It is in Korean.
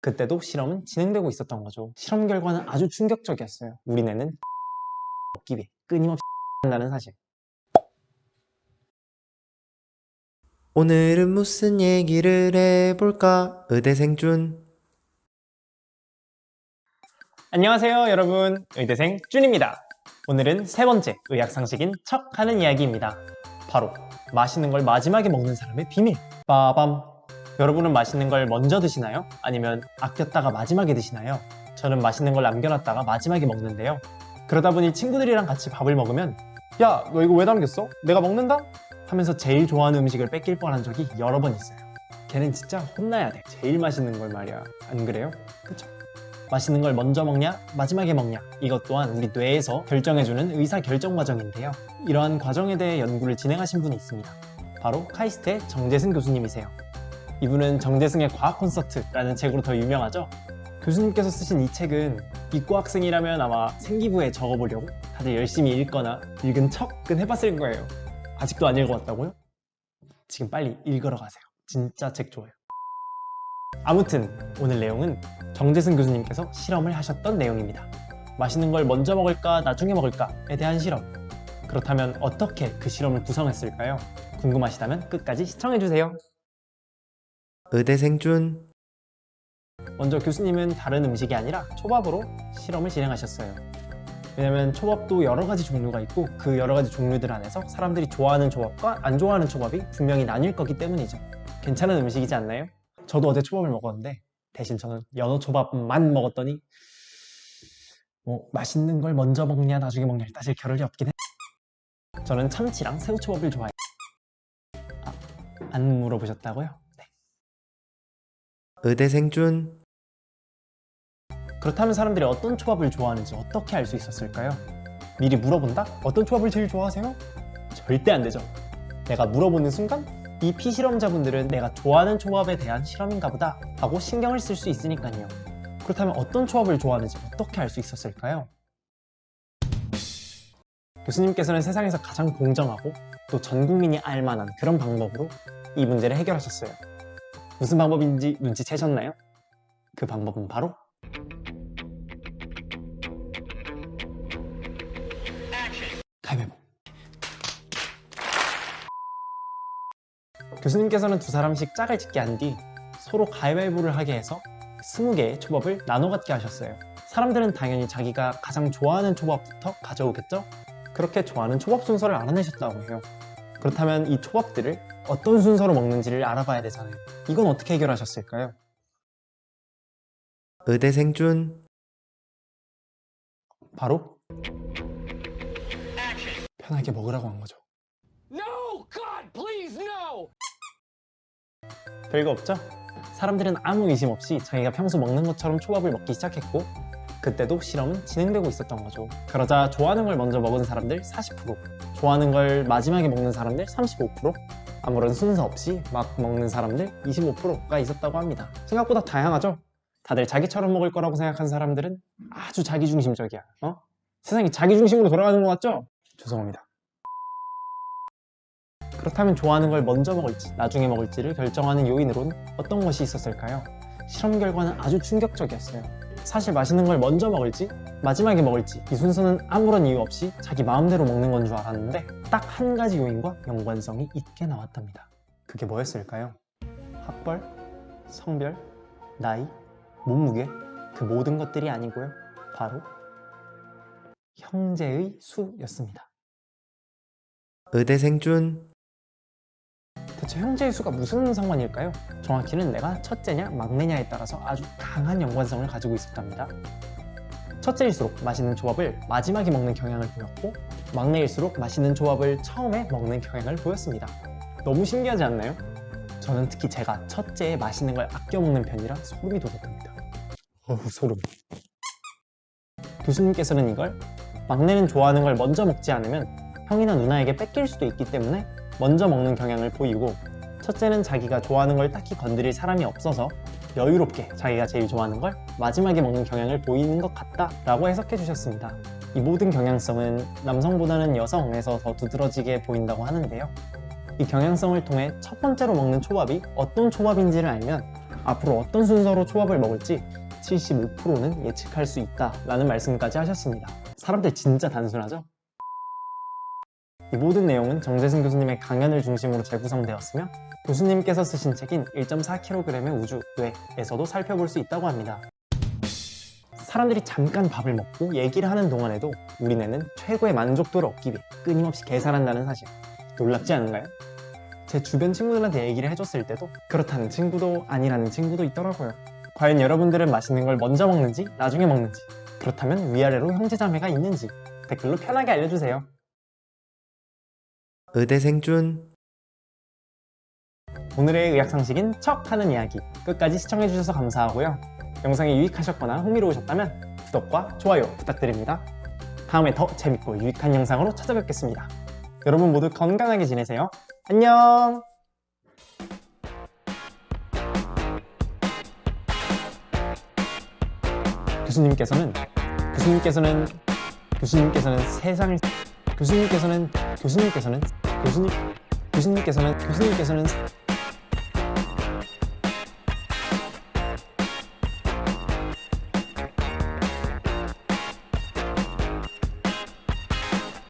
그때도 실험은 진행되고 있었던 거죠. 실험 결과는 아주 충격적이었어요. 우리 뇌는 먹기 위해 끊임없이 한다는 사실. 오늘은 무슨 얘기를 해볼까? 의대생준. 안녕하세요 여러분, 의대생 준입니다. 오늘은 세 번째 의학 상식인 척하는 이야기입니다. 바로 맛있는 걸 마지막에 먹는 사람의 비밀. 빠밤. 여러분은 맛있는 걸 먼저 드시나요? 아니면 아꼈다가 마지막에 드시나요? 저는 맛있는 걸 남겨놨다가 마지막에 먹는데요. 그러다 보니 친구들이랑 같이 밥을 먹으면 야, 너 이거 왜 남겼어? 내가 먹는다? 하면서 제일 좋아하는 음식을 뺏길 뻔한 적이 여러 번 있어요. 걔는 진짜 혼나야 돼. 제일 맛있는 걸 말이야. 안 그래요? 그쵸? 맛있는 걸 먼저 먹냐, 마지막에 먹냐, 이것 또한 우리 뇌에서 결정해주는 의사결정 과정인데요. 이러한 과정에 대해 연구를 진행하신 분이 있습니다. 바로 카이스트의 정재승 교수님이세요. 이분은 정재승의 과학 콘서트라는 책으로 더 유명하죠. 교수님께서 쓰신 이 책은 이과 학생이라면 아마 생기부에 적어보려고 다들 열심히 읽거나 읽은 척은 해봤을 거예요. 아직도 안 읽어왔다고요? 지금 빨리 읽으러 가세요. 진짜 책 좋아요. 아무튼 오늘 내용은 정재승 교수님께서 실험을 하셨던 내용입니다. 맛있는 걸 먼저 먹을까 나중에 먹을까에 대한 실험. 그렇다면 어떻게 그 실험을 구성했을까요? 궁금하시다면 끝까지 시청해주세요. 의대생준. 먼저 교수님은 다른 음식이 아니라 초밥으로 실험을 진행하셨어요. 왜냐면 초밥도 여러 가지 종류가 있고 그 여러 가지 종류들 안에서 사람들이 좋아하는 초밥과 안 좋아하는 초밥이 분명히 나뉠 거기 때문이죠. 괜찮은 음식이지 않나요? 저도 어제 초밥을 먹었는데 대신 저는 연어 초밥만 먹었더니 맛있는 걸 먼저 먹냐 나중에 먹냐 사실 결론이 없긴 해. 저는 참치랑 새우초밥을 좋아해요. 안 물어보셨다고요? 네. 의대생준. 그렇다면 사람들이 어떤 초밥을 좋아하는지 어떻게 알 수 있었을까요? 미리 물어본다? 어떤 초밥을 제일 좋아하세요? 절대 안 되죠. 내가 물어보는 순간 이 피실험자분들은 내가 좋아하는 초밥에 대한 실험인가 보다 하고 신경을 쓸 수 있으니까요. 그렇다면 어떤 초밥을 좋아하는지 어떻게 알 수 있었을까요? 교수님께서는 세상에서 가장 공정하고 또 전 국민이 알만한 그런 방법으로 이 문제를 해결하셨어요. 무슨 방법인지 눈치채셨나요? 그 방법은 바로 가위바위보. 교수님께서는 두 사람씩 짝을 짓게 한 뒤 서로 가위바위보를 하게 해서 20개의 초밥을 나눠 갖게 하셨어요. 사람들은 당연히 자기가 가장 좋아하는 초밥부터 가져오겠죠? 그렇게 좋아하는 초밥 순서를 알아내셨다고 해요. 그렇다면 이 초밥들을 어떤 순서로 먹는지를 알아봐야 되잖아요. 이건 어떻게 해결하셨을까요? 의대생준. 바로 편하게 먹으라고 한 거죠. No! God, please, no! 별거 없죠? 사람들은 아무 의심 없이 자기가 평소 먹는 것처럼 초밥을 먹기 시작했고 그때도 실험은 진행되고 있었던 거죠. 그러자 좋아하는 걸 먼저 먹은 사람들 40%, 좋아하는 걸 마지막에 먹는 사람들 35%, 아무런 순서 없이 막 먹는 사람들 25%가 있었다고 합니다. 생각보다 다양하죠? 다들 자기처럼 먹을 거라고 생각한 사람들은 아주 자기중심적이야. 세상이 자기중심으로 돌아가는 것 같죠? 죄송합니다. 그렇다면 좋아하는 걸 먼저 먹을지 나중에 먹을지를 결정하는 요인으로는 어떤 것이 있었을까요? 실험 결과는 아주 충격적이었어요. 사실 맛있는 걸 먼저 먹을지 마지막에 먹을지 이 순서는 아무런 이유 없이 자기 마음대로 먹는 건 줄 알았는데 딱 한 가지 요인과 연관성이 있게 나왔답니다. 그게 뭐였을까요? 학벌, 성별, 나이, 몸무게 그 모든 것들이 아니고요. 바로 형제의 수였습니다. 의대생준. 대체 형제의 수가 무슨 상관일까요? 정확히는 내가 첫째냐 막내냐에 따라서 아주 강한 연관성을 가지고 있었답니다. 첫째일수록 맛있는 초밥을 마지막에 먹는 경향을 보였고 막내일수록 맛있는 초밥을 처음에 먹는 경향을 보였습니다. 너무 신기하지 않나요? 저는 특히 제가 첫째에 맛있는 걸 아껴 먹는 편이라 소름이 돋았답니다. 소름. 교수님께서는 이걸 막내는 좋아하는 걸 먼저 먹지 않으면 형이나 누나에게 뺏길 수도 있기 때문에 먼저 먹는 경향을 보이고 첫째는 자기가 좋아하는 걸 딱히 건드릴 사람이 없어서 여유롭게 자기가 제일 좋아하는 걸 마지막에 먹는 경향을 보이는 것 같다 라고 해석해 주셨습니다. 이 모든 경향성은 남성보다는 여성에서 더 두드러지게 보인다고 하는데요. 이 경향성을 통해 첫 번째로 먹는 초밥이 어떤 초밥인지를 알면 앞으로 어떤 순서로 초밥을 먹을지 75%는 예측할 수 있다라는 말씀까지 하셨습니다. 사람들 진짜 단순하죠? 이 모든 내용은 정재승 교수님의 강연을 중심으로 재구성되었으며 교수님께서 쓰신 책인 1.4kg의 우주 뇌에서도 살펴볼 수 있다고 합니다. 사람들이 잠깐 밥을 먹고 얘기를 하는 동안에도 우리 뇌는 최고의 만족도를 얻기 위해 끊임없이 계산한다는 사실, 놀랍지 않은가요? 제 주변 친구들한테 얘기를 해줬을 때도 그렇다는 친구도 아니라는 친구도 있더라고요. 과연 여러분들은 맛있는 걸 먼저 먹는지 나중에 먹는지, 그렇다면 위아래로 형제자매가 있는지 댓글로 편하게 알려주세요. 의대생 준. 오늘의 의학상식인 척하는 이야기 끝까지 시청해주셔서 감사하고요. 영상이 유익하셨거나 흥미로우셨다면 구독과 좋아요 부탁드립니다. 다음에 더 재밌고 유익한 영상으로 찾아뵙겠습니다. 여러분 모두 건강하게 지내세요. 안녕! 교수님께서는 세상을 교수님께서는